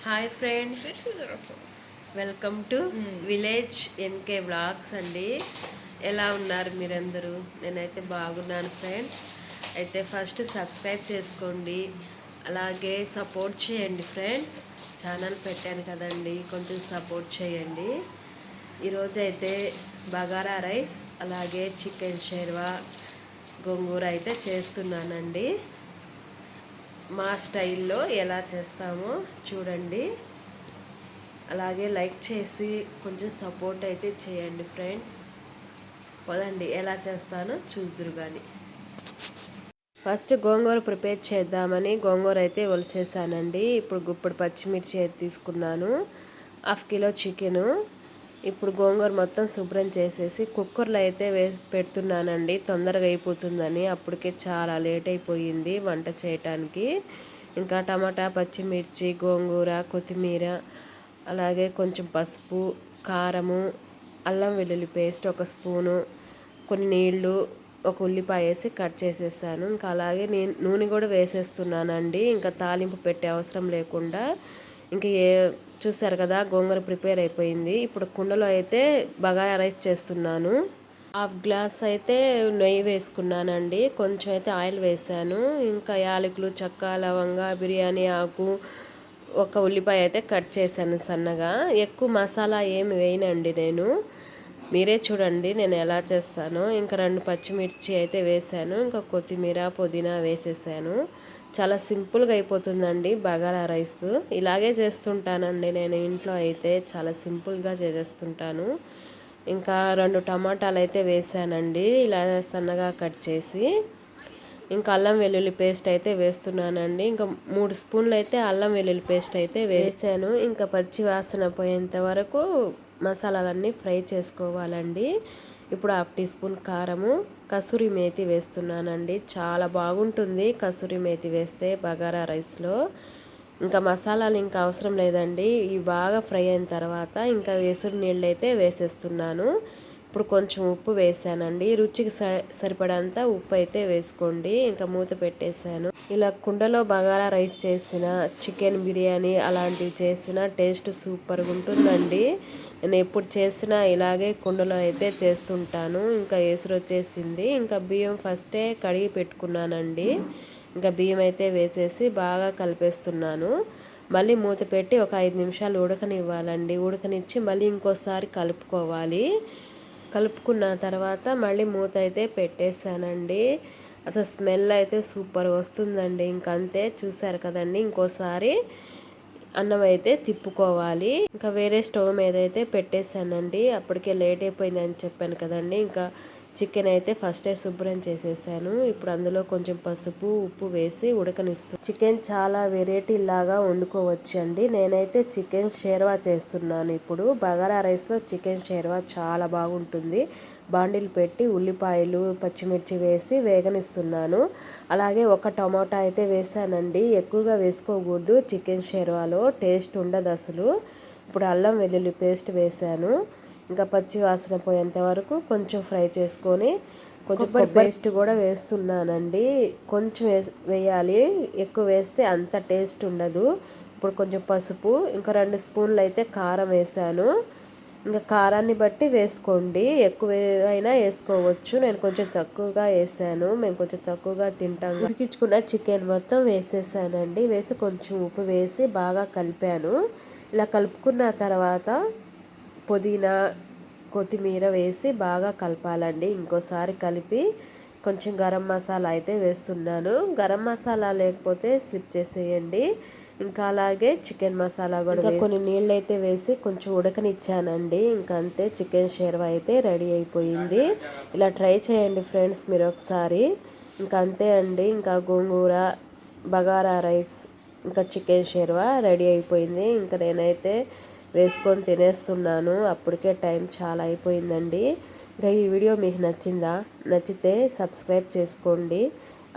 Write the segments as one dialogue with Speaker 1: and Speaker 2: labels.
Speaker 1: Hi friends, welcome to village NK vlogs అండి. ఎలా ఉన్నారు మీరందరూ? నేనైతే బాగున్నాను ఫ్రెండ్స్. అయితే ఫస్ట్ సబ్స్క్రైబ్ చేసుకోండి, అలాగే సపోర్ట్ చేయండి ఫ్రెండ్స్. ఛానల్ పెట్టాను కదండి, కొంచెం సపోర్ట్ చేయండి. ఈరోజు అయితే బగారా రైస్ అలాగే చికెన్ షెర్వా గోంగూర అయితే చేస్తున్నానండి. మా స్టైల్లో ఎలా చేస్తామో చూడండి, అలాగే లైక్ చేసి కొంచెం సపోర్ట్ అయితే చేయండి ఫ్రెండ్స్. పదండి ఎలా చేస్తానో చూద్దురు కానీ. ఫస్ట్ గోంగూర ప్రిపేర్ చేద్దామని గోంగూర అయితే ఒలిసేసానండి. ఇప్పుడు గుప్పుడు పచ్చిమిర్చి అయితే తీసుకున్నాను, హాఫ్ కిలో చికెను. ఇప్పుడు గోంగూర మొత్తం శుభ్రం చేసేసి కుక్కర్లో అయితే పెడుతున్నానండి, తొందరగా అయిపోతుందని. అప్పటికే చాలా లేట్ అయిపోయింది వంట చేయటానికి. ఇంకా టమాటా, పచ్చిమిర్చి, గోంగూర, కొత్తిమీర, అలాగే కొంచెం పసుపు, కారము, అల్లం వెల్లుల్లి పేస్ట్ ఒక స్పూను, కొన్ని నీళ్లు, ఒక ఉల్లిపాయ వేసి కట్ చేసేసాను. ఇంకా అలాగే నేను నూనె కూడా వేసేస్తున్నానండి, ఇంకా తాలింపు పెట్టే అవసరం లేకుండా. ఇంకా చూసారు కదా, గోంగూర ప్రిపేర్ అయిపోయింది. ఇప్పుడు కుండలో అయితే బగారా రైస్ చేస్తున్నాను. హాఫ్ గ్లాస్ అయితే నెయ్యి వేసుకున్నానండి, కొంచెం అయితే ఆయిల్ వేసాను. ఇంకా యాలకులు, చెక్క, లవంగా, బిర్యానీ ఆకు, ఒక ఉల్లిపాయ అయితే కట్ చేశాను సన్నగా. ఎక్కువ మసాలా ఏమి వేయనండి నేను, మీరే చూడండి నేను ఎలా చేస్తానో. ఇంకా 2 పచ్చిమిర్చి అయితే వేసాను, ఇంకా కొత్తిమీర, పుదీనా వేసేసాను. చాలా సింపుల్గా అయిపోతుందండి బగారా రైస్. ఇలాగే చేస్తుంటానండి నేను ఇంట్లో అయితే, చాలా సింపుల్గా చేసేస్తుంటాను. ఇంకా 2 టమాటాలు అయితే వేసానండి, ఇలా సన్నగా కట్ చేసి. ఇంకా అల్లం వెల్లుల్లి పేస్ట్ అయితే వేస్తున్నానండి. ఇంకా 3 స్పూన్లు అయితే అల్లం వెల్లుల్లి పేస్ట్ అయితే వేసాను. ఇంకా పచ్చి వాసన పోయేంత వరకు మసాలాలన్నీ ఫ్రై చేసుకోవాలండి. ఇప్పుడు హాఫ్ టీ స్పూన్ కారము, కసూరి మేతి వేస్తున్నానండి. చాలా బాగుంటుంది కసూరి మేతి వేస్తే బగారా రైస్లో. ఇంకా మసాలాలు ఇంకా అవసరం లేదండి, ఇవి బాగా ఫ్రై అయిన తర్వాత ఇంకా ఎసురు నీళ్ళు అయితే వేసేస్తున్నాను. ఇప్పుడు కొంచెం ఉప్పు వేసానండి, రుచికి సరిపడంత ఉప్పు అయితే వేసుకోండి. ఇంకా మూత పెట్టేశాను. ఇలా కుండలో బగారా రైస్ చేసిన, చికెన్ బిర్యానీ అలాంటివి చేసిన టేస్ట్ సూపర్గా ఉంటుందండి. నేను ఎప్పుడు చేసినా ఇలాగే కుండలో అయితే చేస్తుంటాను. ఇంకా ఎసురు వచ్చేసింది. ఇంకా బియ్యం ఫస్టే కడిగి పెట్టుకున్నానండి. ఇంకా బియ్యం అయితే వేసేసి బాగా కలిపేస్తున్నాను. మళ్ళీ మూత పెట్టి ఒక 5 నిమిషాలు ఉడకనివ్వాలండి. ఉడకనిచ్చి మళ్ళీ ఇంకోసారి కలుపుకోవాలి. కలుపుకున్న తర్వాత మళ్ళీ మూత అయితే పెట్టేశానండి. అసలు స్మెల్ అయితే సూపర్ వస్తుందండి. ఇంకంతే, చూసారు కదండి. ఇంకోసారి అన్నం అయితే తిప్పుకోవాలి. ఇంకా వేరే స్టవ్ మీద అయితే పెట్టేశానండి, అప్పటికే లేట్ అయిపోయిందని చెప్పాను కదండి. ఇంకా చికెన్ అయితే ఫస్టే శుభ్రం చేసేసాను. ఇప్పుడు అందులో కొంచెం పసుపు, ఉప్పు వేసి ఉడకనిస్తాను. చికెన్ చాలా వెరైటీ లాగా వండుకోవచ్చు అండి. నేనైతే చికెన్ షెర్వా చేస్తున్నాను. ఇప్పుడు బగారా రైస్లో చికెన్ షెర్వా చాలా బాగుంటుంది. బాండిల్ పెట్టి ఉల్లిపాయలు, పచ్చిమిర్చి వేసి వేగనిస్తున్నాను. అలాగే ఒక టమాటా అయితే వేసానండి, ఎక్కువగా వేసుకోకూడదు చికెన్ షెర్వాలో, టేస్ట్ ఉండదు అసలు. ఇప్పుడు అల్లం వెల్లుల్లి పేస్ట్ వేసాను. ఇంకా పచ్చి వాసన పోయేంత వరకు కొంచెం ఫ్రై చేసుకొని కొంచెం పేస్ట్ కూడా వేస్తున్నానండి. కొంచెం వేయాలి, ఎక్కువ వేస్తే అంత టేస్ట్ ఉండదు. ఇప్పుడు కొంచెం పసుపు, ఇంకా 2 స్పూన్లు అయితే కారం వేసాను. ఇంకా కారాన్ని బట్టి వేసుకోండి, ఎక్కువ అయినా వేసుకోవచ్చు. నేను కొంచెం తక్కువగా వేసాను, మేము కొంచెం తక్కువగా తింటాం. ఉడికించుకున్న చికెన్ మొత్తం వేసేసానండి. వేసి కొంచెం ఉప్పు వేసి బాగా కలిపాను. ఇలా కలుపుకున్న తర్వాత పుదీనా, కొత్తిమీర వేసి బాగా కలపాలండి. ఇంకోసారి కలిపి కొంచెం గరం మసాలా అయితే వేస్తున్నాను. గరం మసాలా లేకపోతే స్లిప్ చేసేయండి. ఇంకా అలాగే చికెన్ మసాలా కూడా కొన్ని నీళ్ళు అయితే వేసి కొంచెం ఉడకనిచ్చానండి. ఇంకా అంతే, చికెన్ షెర్వా అయితే రెడీ అయిపోయింది. ఇలా ట్రై చేయండి ఫ్రెండ్స్ మీరు ఒకసారి. ఇంకా అంతే అండి, ఇంకా గోంగూర, బగారా రైస్, ఇంకా చికెన్ షెర్వా రెడీ అయిపోయింది. ఇంకా నేనైతే వేసుకొని తినేస్తున్నాను, అప్పటికే టైం చాలా అయిపోయిందండి. ఇంకా ఈ వీడియో మీకు నచ్చిందా? నచ్చితే సబ్స్క్రైబ్ చేసుకోండి,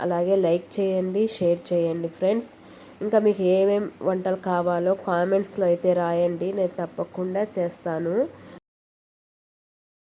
Speaker 1: అలాగే లైక్ చేయండి, షేర్ చేయండి ఫ్రెండ్స్. ఇంకా మీకు ఏమేం వంటలు కావాలో కామెంట్స్లో అయితే రాయండి, నేను తప్పకుండా చేస్తాను.